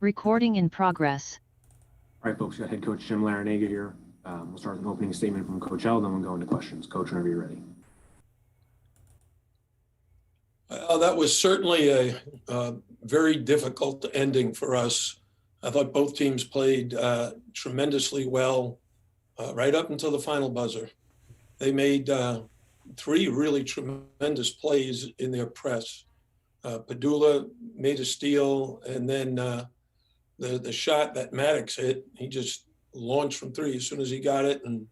Recording in progress. All right, folks, we got head coach Jim Larranaga here. We'll start with an opening statement from Coach L, then we'll go into questions. Coach, whenever you're ready. That was certainly a very difficult ending for us. I thought both teams played tremendously well right up until the final buzzer. They made three really tremendous plays in their press. Padula made a steal, and then the shot that Maddox hit, he just launched from three as soon as he got it, and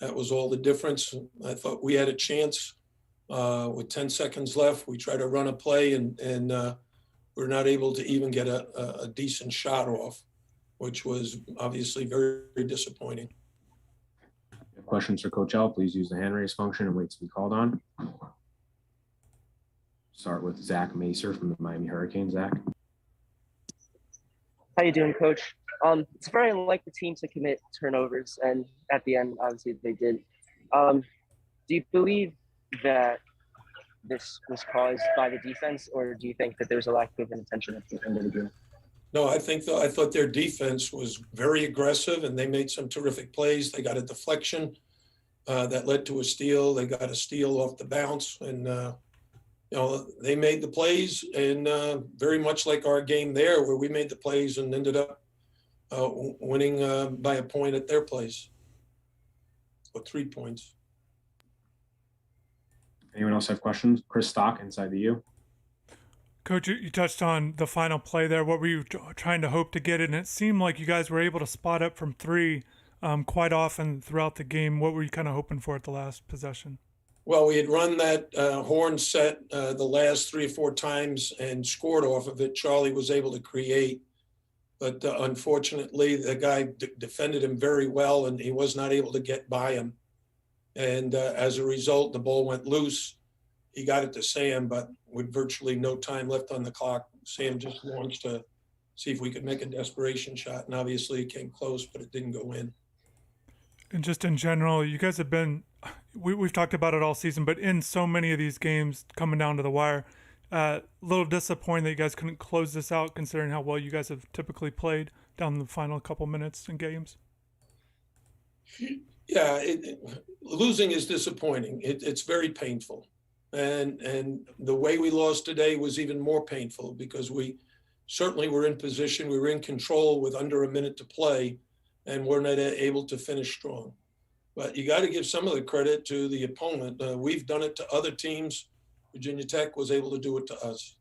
that was all the difference. I thought we had a chance with 10 seconds left. We tried to run a play, and we're not able to even get a decent shot off, which was obviously very, very disappointing. If you have questions for Coach L, please use the hand raise function and wait to be called on. Start with Zach Macer from the Miami Hurricanes. Zach. How you doing, Coach? It's very unlike the team to commit turnovers, and at the end, obviously, they did. Do you believe that this was caused by the defense, or do you think that there was a lack of intention at the end of the game? No, I thought their defense was very aggressive, and they made some terrific plays. They got a deflection that led to a steal. They got a steal off the bounce, and they made the plays, and very much like our game there, where we made the plays and ended up winning by a point at their place, or 3 points. Anyone else have questions? Chris Stock, InsideTheU. Coach, you touched on the final play there. What were you trying to hope to get? And it seemed like you guys were able to spot up from three quite often throughout the game. What were you kind of hoping for at the last possession? Well, we had run that horn set the last 3 or 4 times and scored off of it. Charlie was able to create, but unfortunately, the guy defended him very well, and he was not able to get by him. And as a result, the ball went loose. He got it to Sam, but with virtually no time left on the clock, Sam just launched to see if we could make a desperation shot. And obviously it came close, but it didn't go in. And just in general, you guys have been, we've talked about it all season, but in so many of these games coming down to the wire, a little disappointed that you guys couldn't close this out considering how well you guys have typically played down the final couple minutes in games. Yeah, losing is disappointing. It's very painful. And the way we lost today was even more painful because we certainly were in position. We were in control with under a minute to play, and we're not able to finish strong. But you got to give some of the credit to the opponent. We've done it to other teams. Virginia Tech was able to do it to us.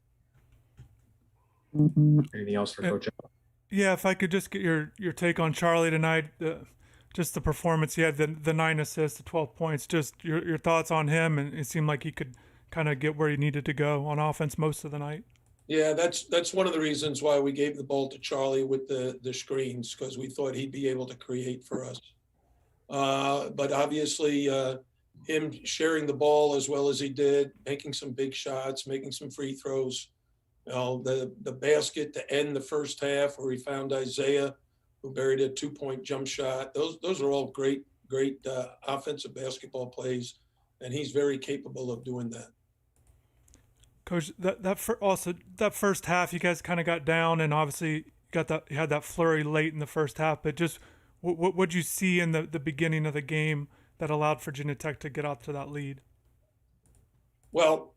Anything else for Coach L? Yeah, if I could just get your take on Charlie tonight. Just the performance he had, the 9 assists, the 12 points, just your thoughts on him. And it seemed like he could kind of get where he needed to go on offense most of the night. Yeah, that's one of the reasons why we gave the ball to Charlie with the screens, because we thought he'd be able to create for us. But obviously him sharing the ball as well as he did, making some big shots, making some free throws, the basket to end the first half where he found Isaiah, who buried a 2-point jump shot. Those are all great offensive basketball plays, and he's very capable of doing that. Coach, that first half, you guys kind of got down, and obviously you had that flurry late in the first half. But just what would you see in the beginning of the game that allowed Virginia Tech to get out to that lead? Well,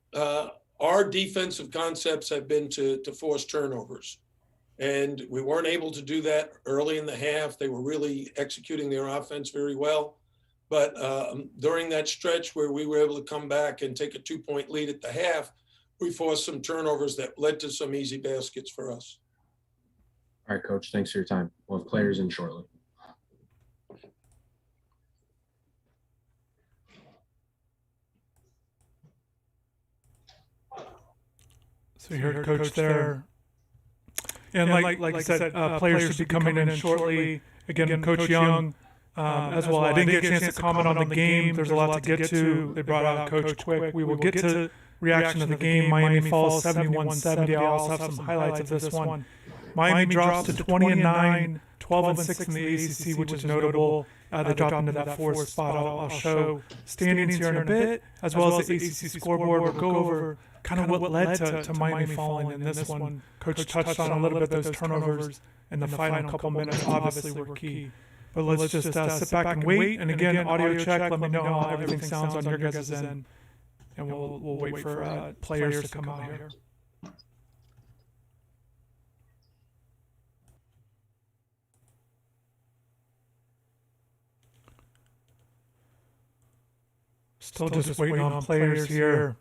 our defensive concepts have been to force turnovers. And we weren't able to do that early in the half. They were really executing their offense very well. But during that stretch where we were able to come back and take a 2-point lead at the half, we forced some turnovers that led to some easy baskets for us. All right, Coach, thanks for your time. We'll have players in shortly. So you heard Coach there. And like I said, players should be coming in shortly. Again, Coach Young as well. I didn't get a chance to comment on the game. There's a lot to get to. They brought out Coach quick. We will get to reaction to the game. Miami falls 71-70. I also have some highlights of this one. Miami drops to 20-9, 12-6 in the ACC, which is notable. They dropped into that 4th spot. I'll show standings here in a bit, as well as the ACC scoreboard. We'll go over kind of what led to Miami falling in this one. Coach touched on a little bit those turnovers in the final couple minutes obviously were key. But let's just sit back and wait. And again, audio check, let me know how everything sounds on your guys' end. And we'll wait for players to come out here. Still just waiting on players here.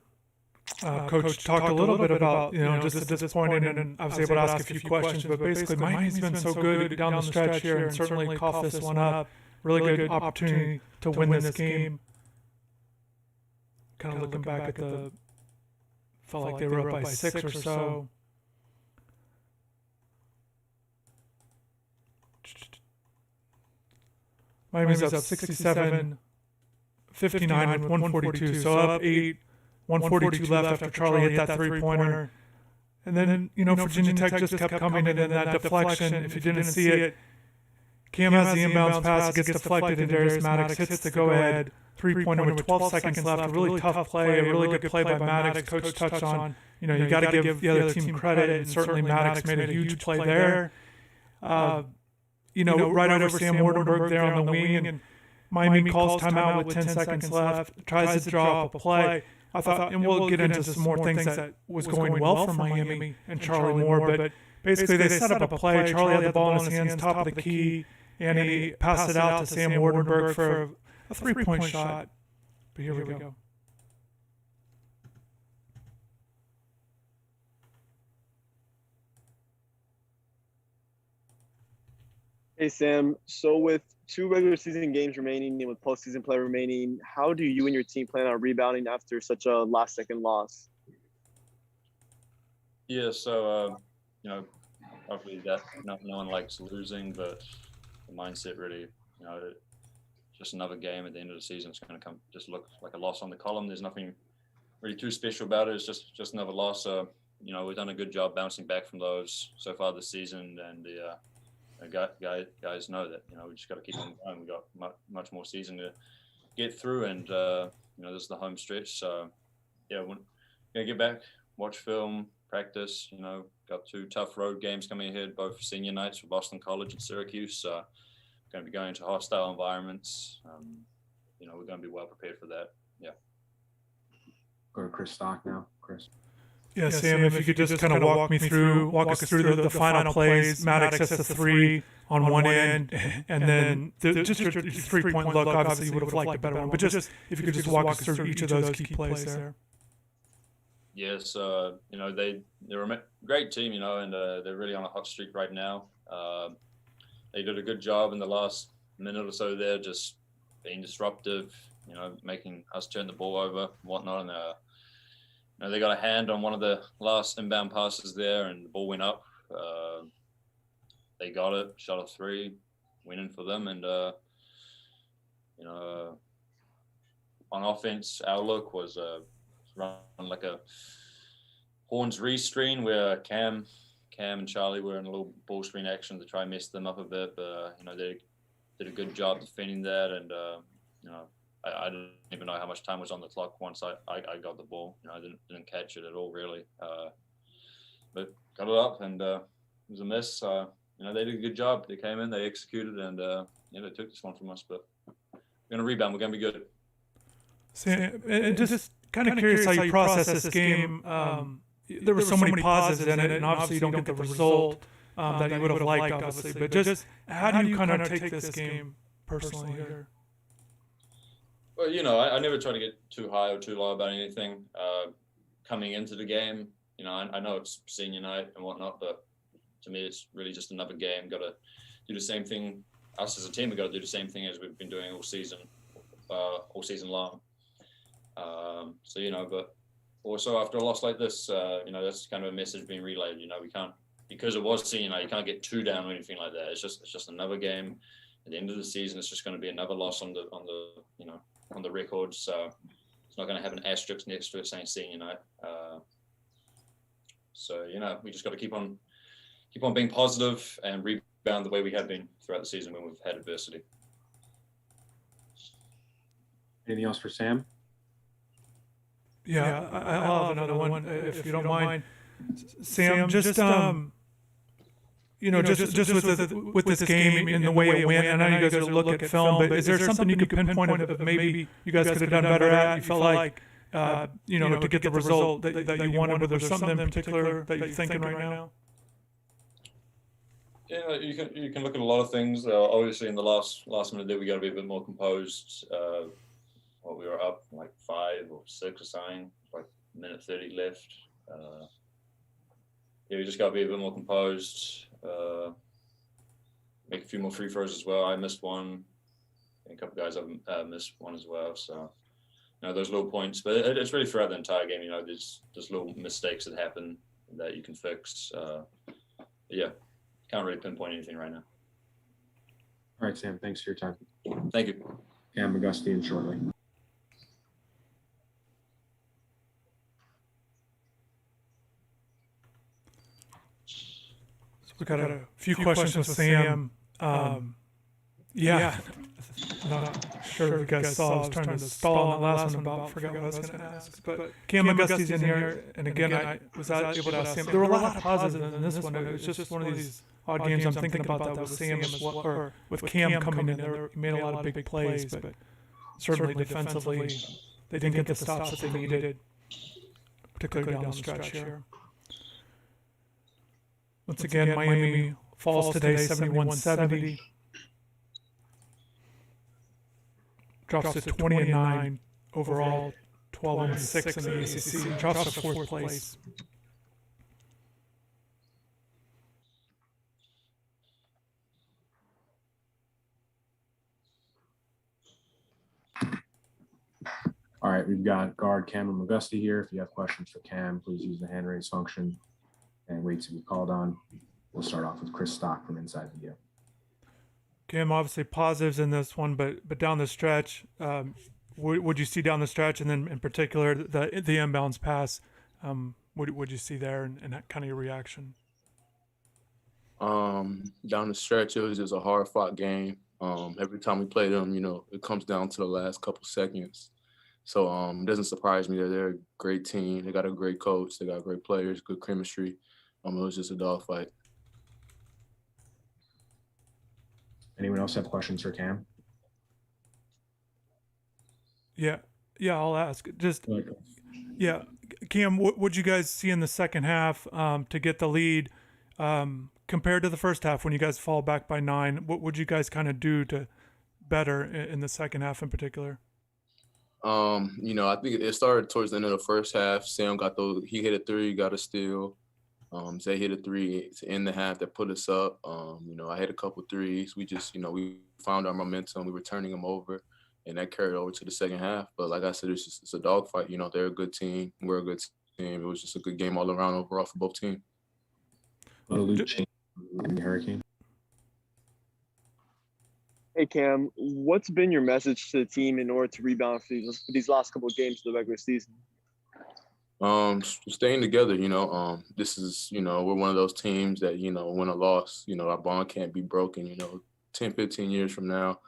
Coach talked a little bit about, just disappointed, and I was able to ask a few questions, but basically Miami's been so good down the stretch here and certainly coughed this one up. Really good opportunity to win this game. Kind of looking back at felt like they were up by 6 or so. Miami's up 67-59 with 142, so up 8. 142 left after Charlie hit that three-pointer. And then, Virginia Tech just kept coming in that deflection. If you didn't see it, Cam has the inbounds pass, gets deflected, and Darius Maddox hits the go-ahead three-pointer with 12 seconds left. A really tough play, a really good play by Maddox. Coach touched on, you got to give the other team credit, and certainly Maddox made a huge play there. Right over Sam Waardenburg there on the wing, and Miami calls timeout with 10 seconds left, tries to draw up a play. I thought, and we'll get into some more things that was going well for Miami and Charlie Moore, but basically they set up a play. Charlie had the ball in his hands, top of the key, and he passed it out to Sam Waardenburg for a three-point shot. But here we go. Hey, Sam. So with 2 regular season games remaining and with postseason play remaining, how do you and your team plan on rebounding after such a last-second loss? Yeah, so, obviously that no one likes losing, but the mindset really, just another game at the end of the season. It's going to just look like a loss on the column. There's nothing really too special about it. It's just another loss. So, we've done a good job bouncing back from those so far this season, and the guys know that we just got to keep on going. We got much more season to get through, and this is the home stretch. So yeah, we're gonna get back, watch film, practice. Got 2 tough road games coming ahead, both senior nights for Boston College and Syracuse. So going to be going to hostile environments. We're going to be well prepared for that. Yeah. Go to Chris Stock now. Chris. Yeah, Sam, if you could just kind of walk us through the final plays. Maddox hits the 3 on one end, and then just your 3-point look. Obviously, you would have liked a better one, but just if you could just walk us through each of those key plays there. Yes, they're a great team, and they're really on a hot streak right now. They did a good job in the last minute or so there, just being disruptive, making us turn the ball over and whatnot, and they got a hand on one of the last inbound passes there, and the ball went up. They got it, shot a 3, went in for them. And, on offense, our look was run like a Horns re-screen where Cam and Charlie were in a little ball screen action to try and mess them up a bit. But, they did a good job defending that. And, I didn't even know how much time was on the clock once I got the ball. I didn't catch it at all, really. But got it up, and it was a miss. They did a good job. They came in, they executed, and they took this one from us. But we're going to rebound. We're going to be good. And just kind of curious how you process this game. There were so many positives in it, and obviously you don't get the result that you would have liked, obviously. But just how do you kind of take this game personally here? Well, I never try to get too high or too low about anything coming into the game. I know it's senior night and whatnot, but to me, it's really just another game. Got to do the same thing. Us as a team, we've got to do the same thing as we've been doing all season long. But also after a loss like this, that's kind of a message being relayed. We can't, because it was senior night, you can't get too down or anything like that. It's just another game. At the end of the season, it's just going to be another loss on the record, so it's not going to have an asterisk next to it saying senior night. We just got to keep on being positive and rebound the way we have been throughout the season when we've had adversity. Anything else for Sam? Yeah, I'll have another one if you don't mind. Sam, just just with this game and the way it went, I know you guys are looking at film, but is there something you could pinpoint of maybe you guys could have done better at? You felt like, to get the result that you wanted, but there's something in particular that you're thinking right now? Yeah, you can look at a lot of things. Obviously, in the last minute there, we got to be a bit more composed. We were up like 5 or 6 or something, like minute 30 left. We just got to be a bit more composed. Make a few more free throws as well. I missed one. A couple guys have missed one as well. So, those little points, but it's really throughout the entire game. There's little mistakes that happen that you can fix. Yeah, can't really pinpoint anything right now. All right, Sam, thanks for your time. Thank you. Kameron McGusty in shortly. We got a few questions with Sam. Yeah, not sure if you guys saw. I was trying to stall on the last one about forgot what I was going to ask. But Cam McGusty's in here, and again, I was able to ask Sam. There were a lot of positives in this one. It was just one of these odd games I'm thinking about that with Sam as well, or with Cam coming in there. He made a lot of big plays, but certainly defensively, they didn't get the stops that they needed, particularly down the stretch here. Once again, Miami falls today 71-70. Drops to 20-9 overall, 12-6 in the ACC. Drops to 4th place. All right, we've got guard Kameron McGusty here. If you have questions for Cam, please use the hand raise function and wait to be called on. We'll start off with Chris Stock from InsideTheU. Cam, obviously positives in this one, but down the stretch, would you see down the stretch, and then in particular the inbounds pass, what you see there, and that kind of your reaction? Down the stretch, it was just a hard-fought game. Every time we play them, it comes down to the last couple seconds. So it doesn't surprise me that they're a great team. They got a great coach. They got great players, good chemistry. It was just a dogfight. Anyone else have questions for Cam? Yeah, I'll ask. Yeah, Cam, what would you guys see in the second half to get the lead compared to the first half when you guys fall back by 9? What would you guys kind of do to better in the second half in particular? I think it started towards the end of the first half. Sam he hit a 3, got a steal. Zay hit a 3 to end the half that put us up. I hit a couple threes. We just, we found our momentum. We were turning them over, and that carried over to the second half. But like I said, it's a dogfight. They're a good team. We're a good team. It was just a good game all around overall for both teams. Hurricane. Hey, Cam, what's been your message to the team in order to rebound for these last couple of games of the regular season? Staying together, this is, we're one of those teams that, win a loss, our bond can't be broken, 10, 15 years from now,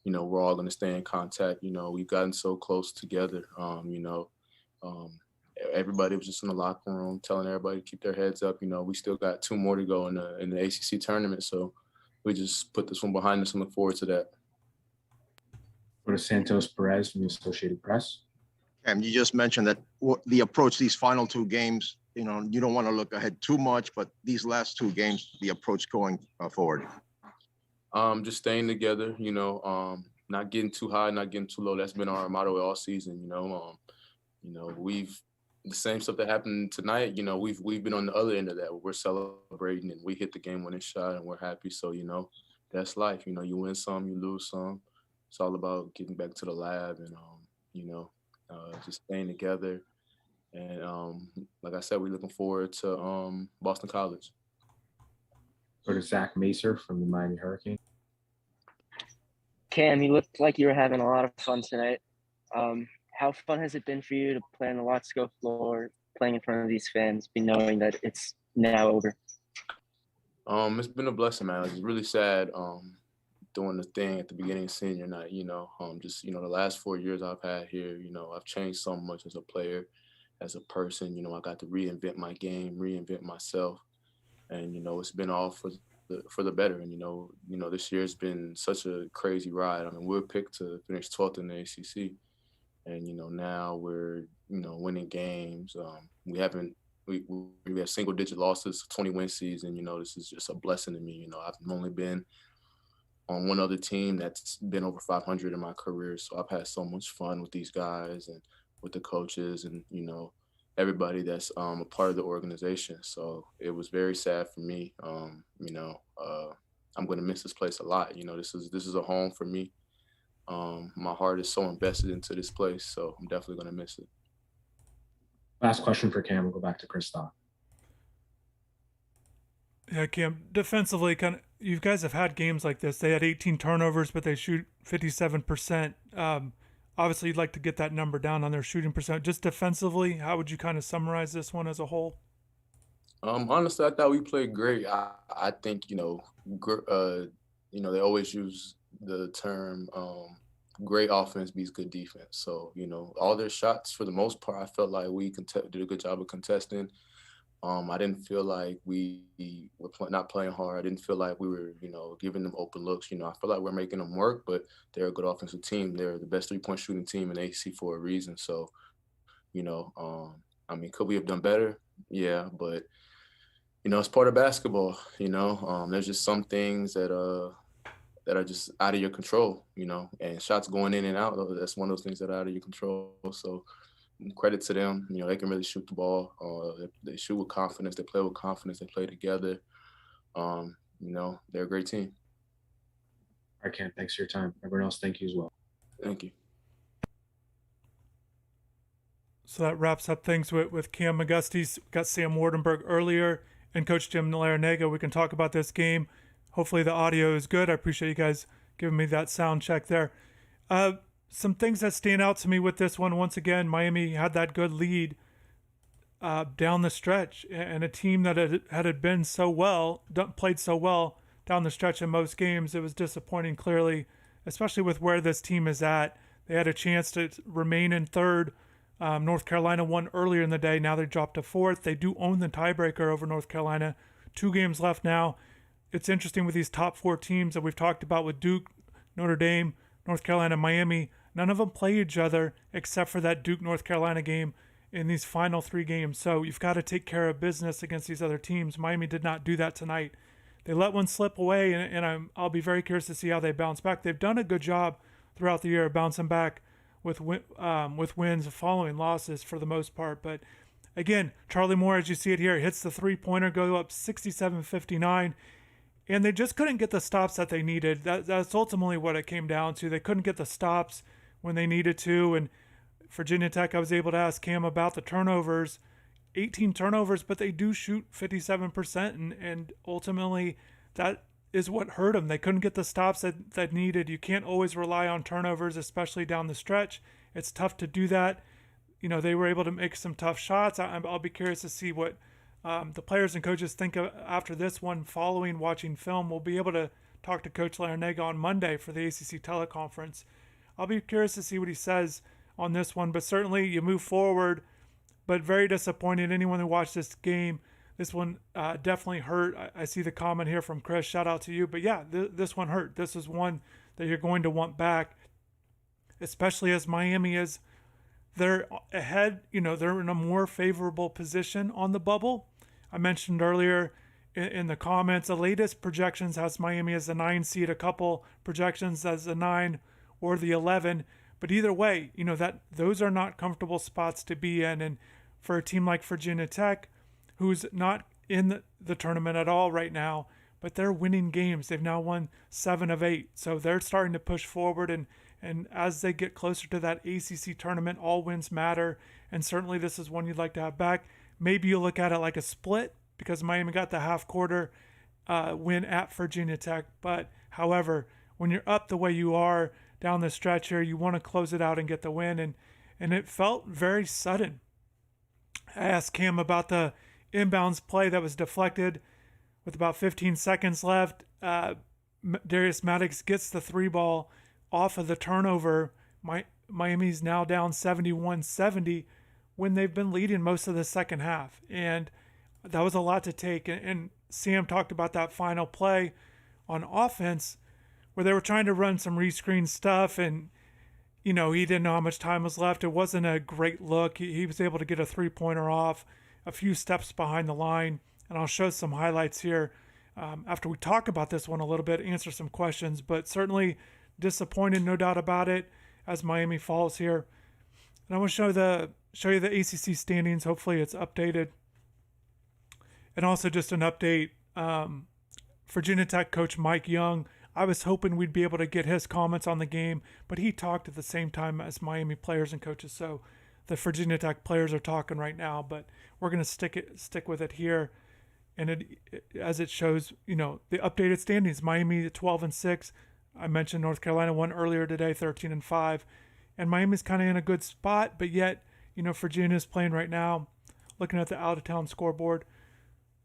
we're all going to stay in contact. We've gotten so close together. Everybody was just in the locker room telling everybody to keep their heads up. We still got 2 more to go in the ACC tournament. So we just put this one behind us and look forward to that. Go to Santos Perez from the Associated Press. You just mentioned that the approach these final 2 games, you don't want to look ahead too much, but these last 2 games, the approach going forward. Just staying together, not getting too high, not getting too low. That's been our motto all season. We've the same stuff that happened tonight. We've been on the other end of that. We're celebrating and we hit the game-winning shot and we're happy. So that's life. You win some, you lose some. It's all about getting back to the lab and just staying together. And like I said, we're looking forward to Boston College. Go to Zach Macer from the Miami Hurricane. Cam, you looked like you were having a lot of fun tonight. How fun has it been for you to play on the Watsco floor, playing in front of these fans, knowing that it's now over? It's been a blessing, man. It's really sad doing the thing at the beginning of senior night, the last 4 years I've had here, I've changed so much as a player. as a person. You know, I got to reinvent my game, reinvent myself, and you know, it's been all for the better. And you know, this year's been such a crazy ride. I mean, we were picked to finish 12th in the ACC, and you know, now we're winning games. We have single digit losses, 20-win season. You know, this is just a blessing to me. You know, I've only been on one other team that's been over 500 in my career, so I've had so much fun with these guys and with the coaches and you know everybody that's a part of the organization. So it was very sad for me. I'm going to miss this place a lot. You know, this is a home for me. My heart is so invested into this place, so I'm definitely going to miss it. Last question for Cam. We'll go back to Chris Stock. Yeah, Cam, defensively, you guys have had games like this. They had 18 turnovers, but they shoot 57%. Obviously, you'd like to get that number down on their shooting percent. Just defensively, how would you kind of summarize this one as a whole? Honestly, I thought we played great. I think they always use the term great offense beats good defense. So you know, all their shots for the most part, I felt like we did a good job of contesting. I didn't feel like we were not playing hard. I didn't feel like we were, giving them open looks. You know, I feel like we're making them work, but they're a good offensive team. They're the best three-point shooting team in the ACC for a reason. So, could we have done better? Yeah, but, it's part of basketball, There's just some things that are just out of your control, and shots going in and out. That's one of those things that are out of your control. So, credit to them. They can really shoot the ball. They shoot with confidence. They play with confidence. They play together. They're a great team. All right, Cam, thanks for your time. Everyone else, thank you as well. Thank you. So that wraps up things with Cam McGusty. Got Sam Waardenburg earlier and Coach Jim Larranaga. We can talk about this game. Hopefully the audio is good. I appreciate you guys giving me that sound check there. Some things that stand out to me with this one, once again, Miami had that good lead down the stretch, and a team that had been so well, played so well down the stretch in most games. It was disappointing, clearly, especially with where this team is at. They had a chance to remain in third. North Carolina won earlier in the day. Now they dropped to fourth. They do own the tiebreaker over North Carolina. 2 games left now. It's interesting with these top 4 teams that we've talked about with Duke, Notre Dame, North Carolina, Miami. None of them play each other except for that Duke-North Carolina game in these final 3 games. So you've got to take care of business against these other teams. Miami did not do that tonight. They let one slip away, and I'll be very curious to see how they bounce back. They've done a good job throughout the year bouncing back with wins following losses for the most part. But again, Charlie Moore, as you see it here, hits the three-pointer, go up 67-59. And they just couldn't get the stops that they needed. That's ultimately what it came down to. They couldn't get the stops when they needed to. And Virginia Tech, I was able to ask Cam about the turnovers. 18 turnovers, but they do shoot 57%. And ultimately, that is what hurt them. They couldn't get the stops that needed. You can't always rely on turnovers, especially down the stretch. It's tough to do that. They were able to make some tough shots. I'll be curious to see what the players and coaches think of after this one following watching film. We'll be able to talk to Coach Larranaga on Monday for the ACC teleconference. I'll be curious to see what he says on this one, but certainly you move forward, but very disappointed. Anyone who watched this game, this one definitely hurt. I see the comment here from Chris. Shout out to you. But yeah, this one hurt. This is one that you're going to want back, especially as Miami is. They're ahead, they're in a more favorable position on the bubble. I mentioned earlier in the comments, the latest projections has Miami as the 9 seed, a couple projections as the 9 or the 11. But either way, that those are not comfortable spots to be in. And for a team like Virginia Tech, who's not in the tournament at all right now, but they're winning games. They've now won 7 of 8. So they're starting to push forward. And as they get closer to that ACC tournament, all wins matter. And certainly this is one you'd like to have back. Maybe you look at it like a split because Miami got the half-quarter win at Virginia Tech. But, however, when you're up the way you are down the stretch here, you want to close it out and get the win. And it felt very sudden. I asked Cam about the inbounds play that was deflected with about 15 seconds left. Darius Maddox gets the 3 ball off of the turnover. Miami's now down 71-70 when they've been leading most of the second half. And that was a lot to take. And Sam talked about that final play on offense where they were trying to run some rescreen stuff, and he didn't know how much time was left. It wasn't a great look. He was able to get a 3-pointer off a few steps behind the line, and I'll show some highlights here after we talk about this one a little bit, answer some questions, but certainly disappointed, no doubt about it, as Miami falls here. And I want to show you the ACC standings. Hopefully it's updated. And also just an update, Virginia Tech coach Mike Young, I was hoping we'd be able to get his comments on the game, but he talked at the same time as Miami players and coaches. So the Virginia Tech players are talking right now, but we're going to stick with it here. And as it shows, the updated standings, Miami 12-6. I mentioned North Carolina won earlier today, 13-5. And Miami's kind of in a good spot, but yet, Virginia's playing right now. Looking at the out-of-town scoreboard,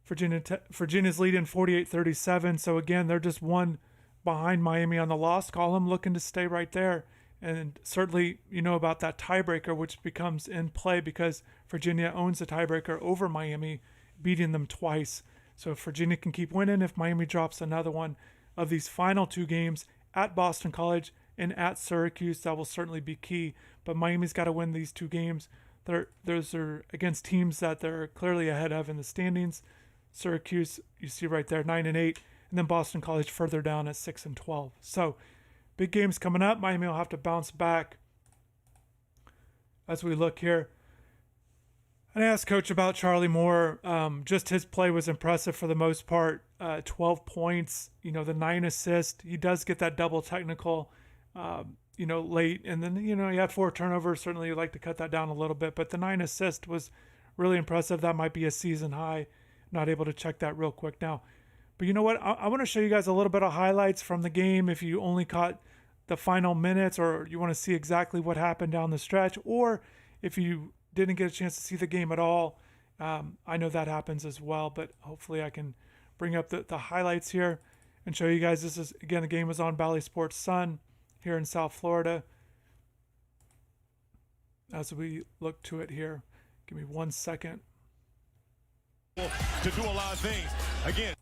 Virginia's leading 48-37. So again, they're just one behind Miami on the loss column, looking to stay right there. And certainly, about that tiebreaker, which becomes in play because Virginia owns the tiebreaker over Miami, beating them twice. So if Virginia can keep winning, if Miami drops another one of these final two games at Boston College and at Syracuse, that will certainly be key. But Miami's got to win these two games. Those are against teams that they're clearly ahead of in the standings. Syracuse, you see right there, 9-8. And then Boston College further down at 6-12. So big games coming up. Miami will have to bounce back as we look here. And I asked Coach about Charlie Moore. Just his play was impressive for the most part. 12 points, the 9 assists. He does get that double technical, late. And then, he had 4 turnovers. Certainly you'd like to cut that down a little bit. But the 9 assist was really impressive. That might be a season high. Not able to check that real quick now. But you know what? I want to show you guys a little bit of highlights from the game if you only caught the final minutes or you want to see exactly what happened down the stretch, or if you didn't get a chance to see the game at all. I know that happens as well, but hopefully I can bring up the highlights here and show you guys. This is, again, the game was on Valley Sports Sun here in South Florida. As we look to it here, give me 1 second. To do a lot of things. Again,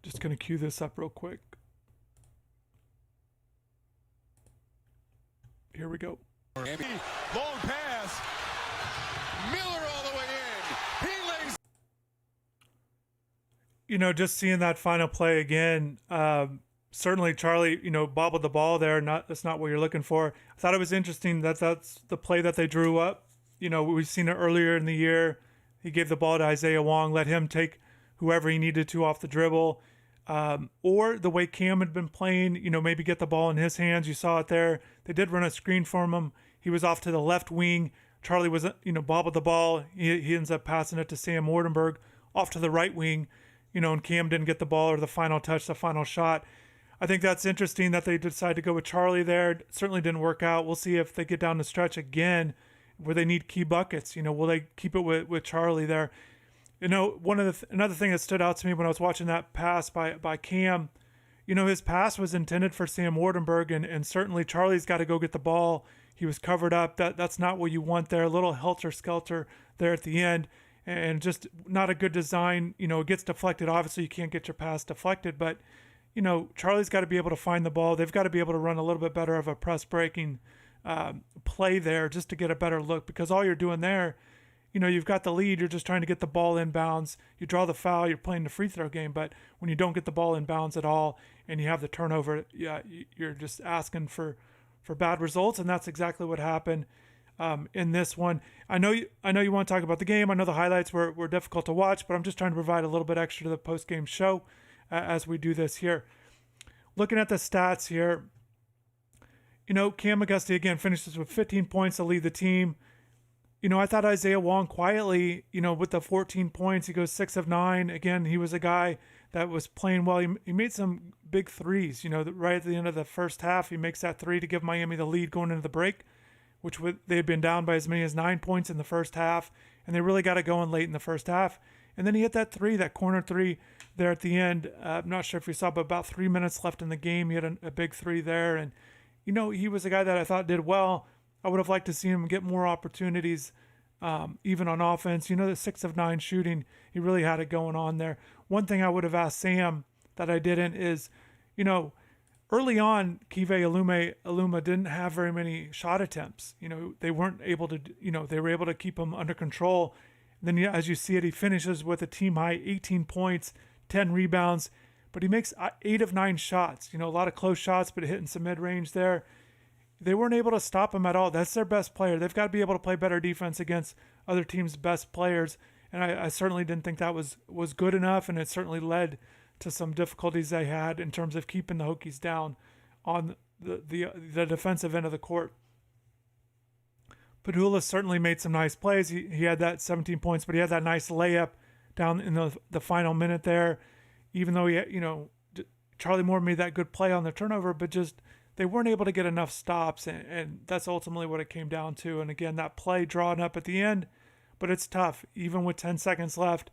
just going to cue this up real quick. Here we go. long pass. Miller all the way in. He lays. Just seeing that final play again, certainly Charlie, bobbled the ball there. That's not what you're looking for. I thought it was interesting that that's the play that they drew up. We've seen it earlier in the year. He gave the ball to Isaiah Wong, let him take whoever he needed to off the dribble. Or the way Cam had been playing, maybe get the ball in his hands. You saw it there. They did run a screen for him. He was off to the left wing. Charlie was, bobbled the ball. He ends up passing it to Sam Waardenburg off to the right wing, and Cam didn't get the ball or the final touch, the final shot. I think that's interesting that they decided to go with Charlie there. It certainly didn't work out. We'll see if they get down the stretch again where they need key buckets. Will they keep it with Charlie there? Another thing that stood out to me when I was watching that pass by Cam, his pass was intended for Sam Waardenburg, and certainly Charlie's got to go get the ball. He was covered up. That's not what you want there. A little helter-skelter there at the end, and just not a good design. It gets deflected. Obviously, you can't get your pass deflected, but, Charlie's got to be able to find the ball. They've got to be able to run a little bit better of a press-breaking play there just to get a better look, because all you're doing there, you've got the lead. You're just trying to get the ball inbounds. You draw the foul. You're playing the free throw game. But when you don't get the ball inbounds at all and you have the turnover, you're just asking for bad results. And that's exactly what happened in this one. I know you want to talk about the game. I know the highlights were difficult to watch, but I'm just trying to provide a little bit extra to the post-game show as we do this here. Looking at the stats here, Cam McGusty again finishes with 15 points to lead the team. I thought Isaiah Wong quietly, with the 14 points, he goes 6 of 9. Again, he was a guy that was playing well. He made some big threes, right at the end of the first half. He makes that 3 to give Miami the lead going into the break, they had been down by as many as 9 points in the first half, and they really got it going late in the first half. And then he hit that three, that corner three there at the end. I'm not sure if you saw, but about 3 minutes left in the game, he had a big three there. And, he was a guy that I thought did well. I would have liked to see him get more opportunities, even on offense. The 6 of 9 shooting, he really had it going on there. One thing I would have asked Sam that I didn't is, early on, Kive Aluma didn't have very many shot attempts. They weren't able to, they were able to keep him under control. And then, as you see it, he finishes with a team high 18 points, 10 rebounds, but he makes 8 of 9 shots. A lot of close shots, but hitting some mid-range there. They weren't able to stop him at all. That's their best player. They've got to be able to play better defense against other teams' best players. And I certainly didn't think that was good enough, and it certainly led to some difficulties they had in terms of keeping the Hokies down on the defensive end of the court. Padula certainly made some nice plays. He had that 17 points, but he had that nice layup down in the final minute there. Even though Charlie Moore made that good play on the turnover, but just they weren't able to get enough stops, and that's ultimately what it came down to. And again, that play drawn up at the end, but it's tough. Even with 10 seconds left,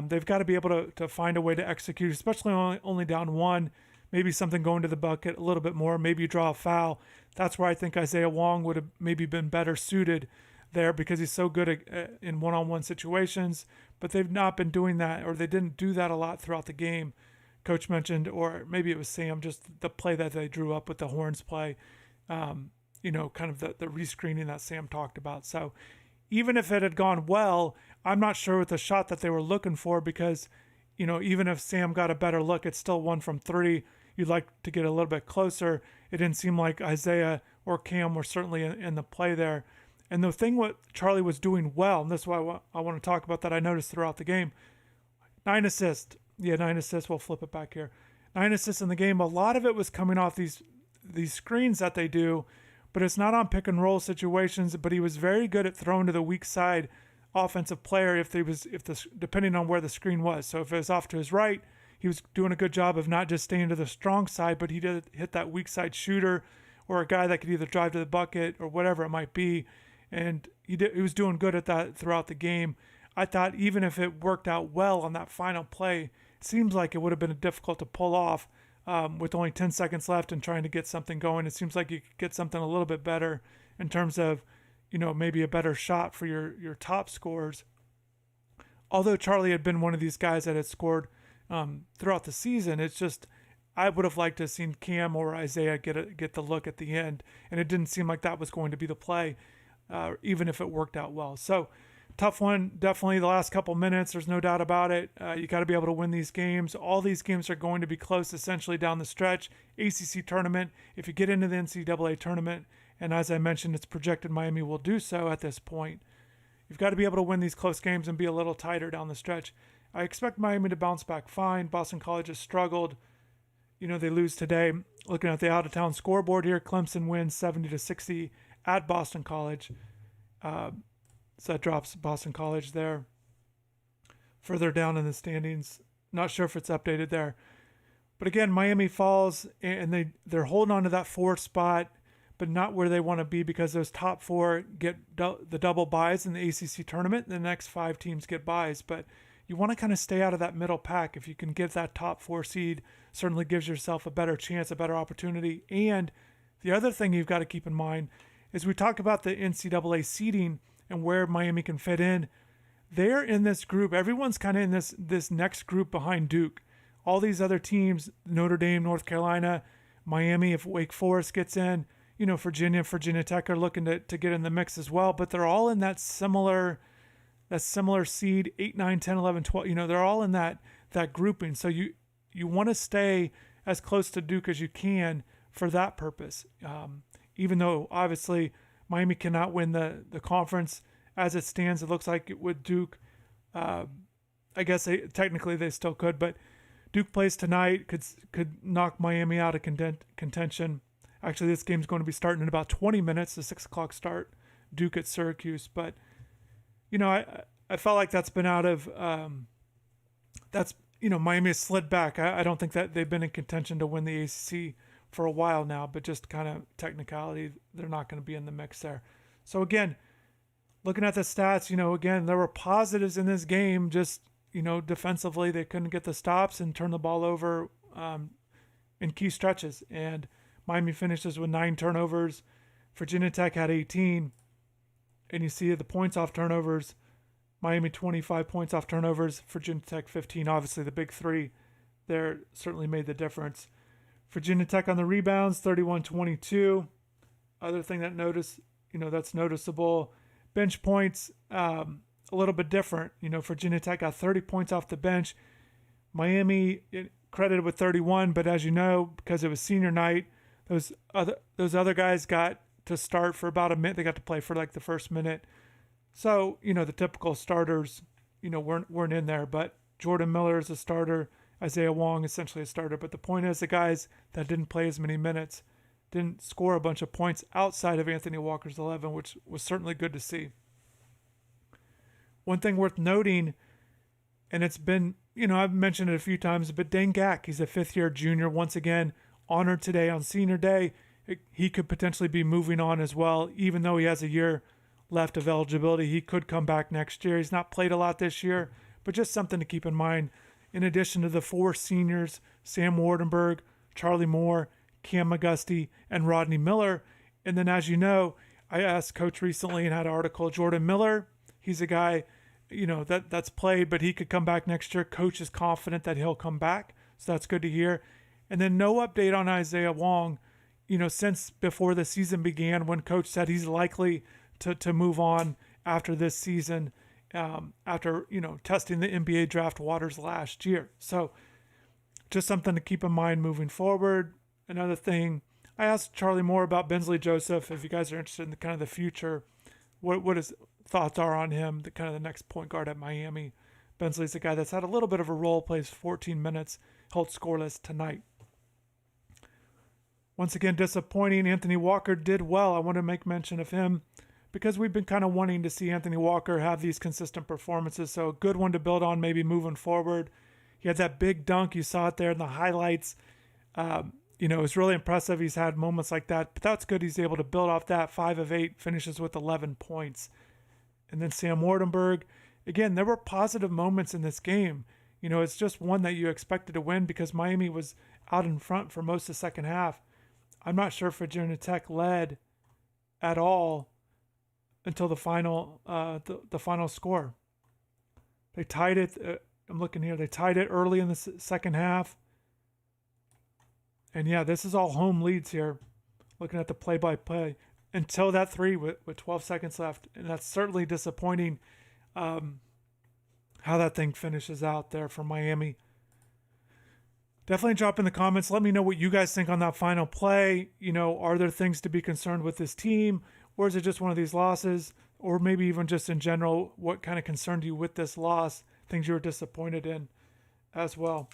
they've got to be able to find a way to execute, especially only down one. Maybe something going to the bucket a little bit more. Maybe you draw a foul. That's where I think Isaiah Wong would have maybe been better suited there because he's so good in one-on-one situations. But they've not been doing that, or they didn't do that a lot throughout the game. Coach mentioned, or maybe it was Sam, just the play that they drew up with the Horns play, kind of the rescreening that Sam talked about. So even if it had gone well, I'm not sure with the shot that they were looking for because, even if Sam got a better look, it's still 1 from 3. You'd like to get a little bit closer. It didn't seem like Isaiah or Cam were certainly in the play there. And the thing what Charlie was doing well, and this is why I want to talk about that I noticed throughout the game, 9 assists. Yeah, 9 assists. We'll flip it back here. 9 assists in the game. A lot of it was coming off these screens that they do, but it's not on pick and roll situations. But he was very good at throwing to the weak side offensive player depending on where the screen was. So if it was off to his right, he was doing a good job of not just staying to the strong side, but he did hit that weak side shooter or a guy that could either drive to the bucket or whatever it might be. And he was doing good at that throughout the game. I thought even if it worked out well on that final play, it seems like it would have been difficult to pull off with only 10 seconds left and trying to get something going. It seems like you could get something a little bit better in terms of, maybe a better shot for your top scorers. Although Charlie had been one of these guys that had scored throughout the season, it's just I would have liked to have seen Cam or Isaiah get the look at the end, and it didn't seem like that was going to be the play, even if it worked out well. So tough one, definitely the last couple minutes. There's no doubt about it. You got to be able to win these games. All these games are going to be close essentially down the stretch. ACC tournament, if you get into the NCAA tournament, and as I mentioned, it's projected Miami will do so at this point, you've got to be able to win these close games and be a little tighter down the stretch. I expect Miami to bounce back fine. Boston College has struggled. They lose today. Looking at the out-of-town scoreboard here, Clemson wins 70-60 at Boston College. So that drops Boston College there. Further down in the standings, not sure if it's updated there. But again, Miami falls, and they're holding on to that 4th spot, but not where they want to be because those top 4 get the double buys in the ACC tournament. The next 5 teams get buys, but you want to kind of stay out of that middle pack. If you can get that top 4 seed, certainly gives yourself a better chance, a better opportunity. And the other thing you've got to keep in mind is we talk about the NCAA seeding and where Miami can fit in. They're in this group. Everyone's kind of in this next group behind Duke. All these other teams, Notre Dame, North Carolina, Miami, if Wake Forest gets in, Virginia Tech are looking to get in the mix as well, but they're all in that similar seed, 8, 9, 10, 11, 12. They're all in that grouping. So you want to stay as close to Duke as you can for that purpose. Even though obviously Miami cannot win the conference as it stands, it looks like with Duke. I guess technically they still could, but Duke plays tonight, could knock Miami out of contention. Actually, this game's going to be starting in about 20 minutes, the 6 o'clock start, Duke at Syracuse. But, I felt like that's been out of Miami has slid back. I don't think that they've been in contention to win the ACC for a while now, but just kind of technicality, they're not going to be in the mix there. So again, looking at the stats, again, there were positives in this game, just defensively they couldn't get the stops and turn the ball over in key stretches. And Miami finishes with 9 turnovers. Virginia Tech had 18. And you see the points off turnovers. Miami 25 points off turnovers. Virginia Tech 15. Obviously the big 3 there certainly made the difference. Virginia Tech on the rebounds, 31-22. Other thing that's noticeable, bench points, a little bit different. Virginia Tech got 30 points off the bench. Miami credited with 31, but as you know, because it was senior night, those other guys got to start for about a minute. They got to play for like the first minute. So, the typical starters, weren't in there, but Jordan Miller is a starter. Isaiah Wong essentially a starter. But the point is the guys that didn't play as many minutes didn't score a bunch of points outside of Anthony Walker's 11, which was certainly good to see. One thing worth noting, and it's been, I've mentioned it a few times, but Dane Gack, he's a 5th-year junior, once again honored today on senior day. He could potentially be moving on as well, even though he has a year left of eligibility. He could come back next year. He's not played a lot this year, but just something to keep in mind. In addition to the 4 seniors, Sam Waardenburg, Charlie Moore, Cam McGusty, and Rodney Miller. And then, as you know, I asked Coach recently and had an article, Jordan Miller, he's a guy, that's played, but he could come back next year. Coach is confident that he'll come back, so that's good to hear. And then no update on Isaiah Wong, since before the season began, when Coach said he's likely to move on after this season, after testing the NBA draft waters last year. So just something to keep in mind moving forward. Another thing, I asked Charlie Moore about Bensley Joseph. If you guys are interested in the kind of the future, what his thoughts are on him, the kind of the next point guard at Miami. Bensley's a guy that's had a little bit of a role, plays 14 minutes, held scoreless tonight. Once again, disappointing. Anthony Walker did well. I want to make mention of him because we've been kind of wanting to see Anthony Walker have these consistent performances. So a good one to build on maybe moving forward. He had that big dunk. You saw it there in the highlights. It was really impressive. He's had moments like that, but that's good. He's able to build off that. 5 of 8, finishes with 11 points. And then Sam Waardenburg. Again, there were positive moments in this game. It's just one that you expected to win because Miami was out in front for most of the second half. I'm not sure if Virginia Tech led at all until the final the final score. They tied it. I'm looking here. They tied it early in the second half. And yeah, this is all home leads here. Looking at the play-by-play until that 3 with 12 seconds left, and that's certainly disappointing. How that thing finishes out there for Miami. Definitely drop in the comments. Let me know what you guys think on that final play. Are there things to be concerned with this team, or is it just one of these losses, or maybe even just in general, what kind of concerned you with this loss? Things you were disappointed in as well.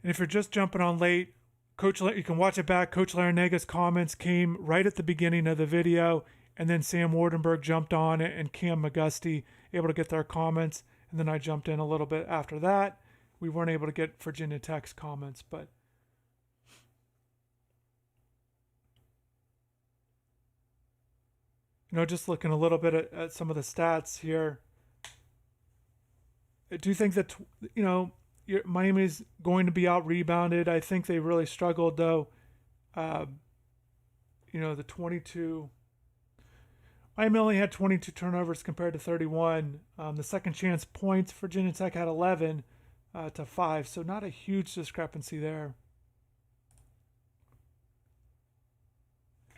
And if you're just jumping on late, you can watch it back. Coach Larranaga's comments came right at the beginning of the video, and then Sam Waardenburg jumped on it, and Cam McGusty able to get their comments, and then I jumped in a little bit after that. We weren't able to get Virginia Tech's comments, but just looking a little bit at some of the stats here. I do think that Miami's going to be out rebounded. I think they really struggled though. The 22. Miami only had 22 turnovers compared to 31. The second chance points, Virginia Tech had 11 to 5, so not a huge discrepancy there.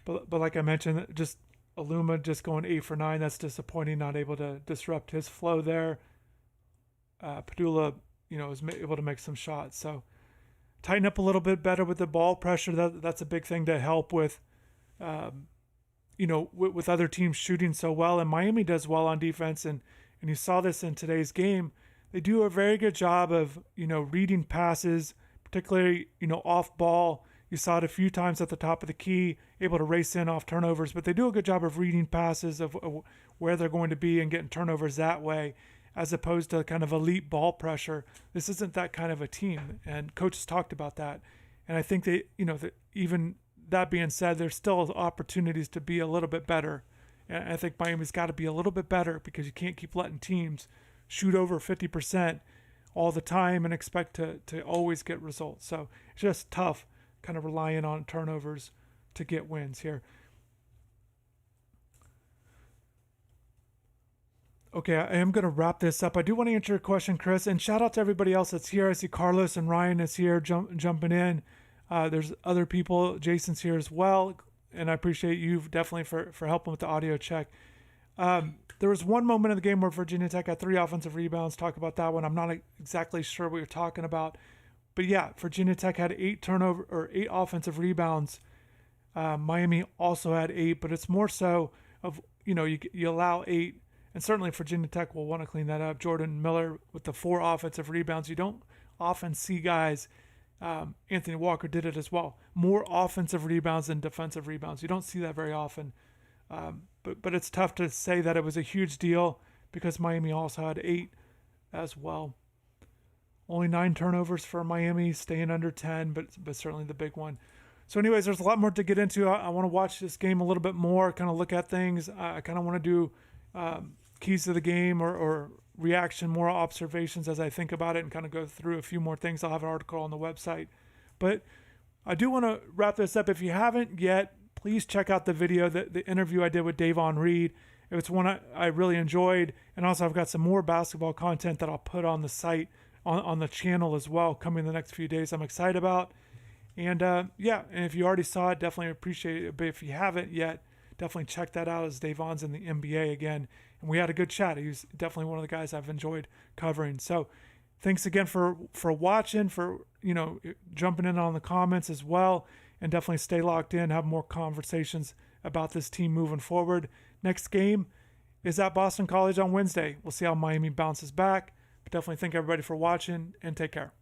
But like I mentioned, just Aluma just going 8 for 9. That's disappointing. Not able to disrupt his flow there. Padula, was able to make some shots. So tighten up a little bit better with the ball pressure. That's a big thing to help with. With other teams shooting so well, and Miami does well on defense, and you saw this in today's game. They do a very good job of reading passes, particularly off ball. You saw it a few times at the top of the key, able to race in off turnovers, but they do a good job of reading passes of where they're going to be and getting turnovers that way, as opposed to kind of elite ball pressure. This isn't that kind of a team, and coaches talked about that. And I think they, even that being said, there's still opportunities to be a little bit better. And I think Miami's got to be a little bit better because you can't keep letting teams shoot over 50% all the time and expect to always get results. So it's just tough, kind of relying on turnovers to get wins here. Okay, I am going to wrap this up. I do want to answer your question, Chris, and shout out to everybody else that's here. I see Carlos and Ryan is here jumping in. There's other people. Jason's here as well, and I appreciate you definitely for helping with the audio check. There was one moment in the game where Virginia Tech had 3 offensive rebounds. Talk about that one. I'm not exactly sure what you're talking about, but yeah, Virginia Tech had 8 offensive rebounds. Miami also had 8, but it's more so of, you allow 8. And certainly Virginia Tech will want to clean that up. Jordan Miller with the 4 offensive rebounds. You don't often see guys, Anthony Walker did it as well, more offensive rebounds than defensive rebounds. You don't see that very often. But it's tough to say that it was a huge deal because Miami also had 8 as well. Only 9 turnovers for Miami, staying under 10, but certainly the big one. So anyways, there's a lot more to get into. I want to watch this game a little bit more, kind of look at things. I kind of want to do keys to the game or reaction, more observations as I think about it and kind of go through a few more things. I'll have an article on the website. But I do want to wrap this up. If you haven't yet, please check out the video, the interview I did with Davon Reed. It was one I really enjoyed. And also I've got some more basketball content that I'll put on the site, on the channel as well, coming in the next few days I'm excited about. And and if you already saw it, definitely appreciate it. But if you haven't yet, definitely check that out, as Davon's in the NBA again. And we had a good chat. He was definitely one of the guys I've enjoyed covering. So thanks again for watching, for jumping in on the comments as well. And definitely stay locked in, have more conversations about this team moving forward. Next game is at Boston College on Wednesday. We'll see how Miami bounces back. But definitely thank everybody for watching, and take care.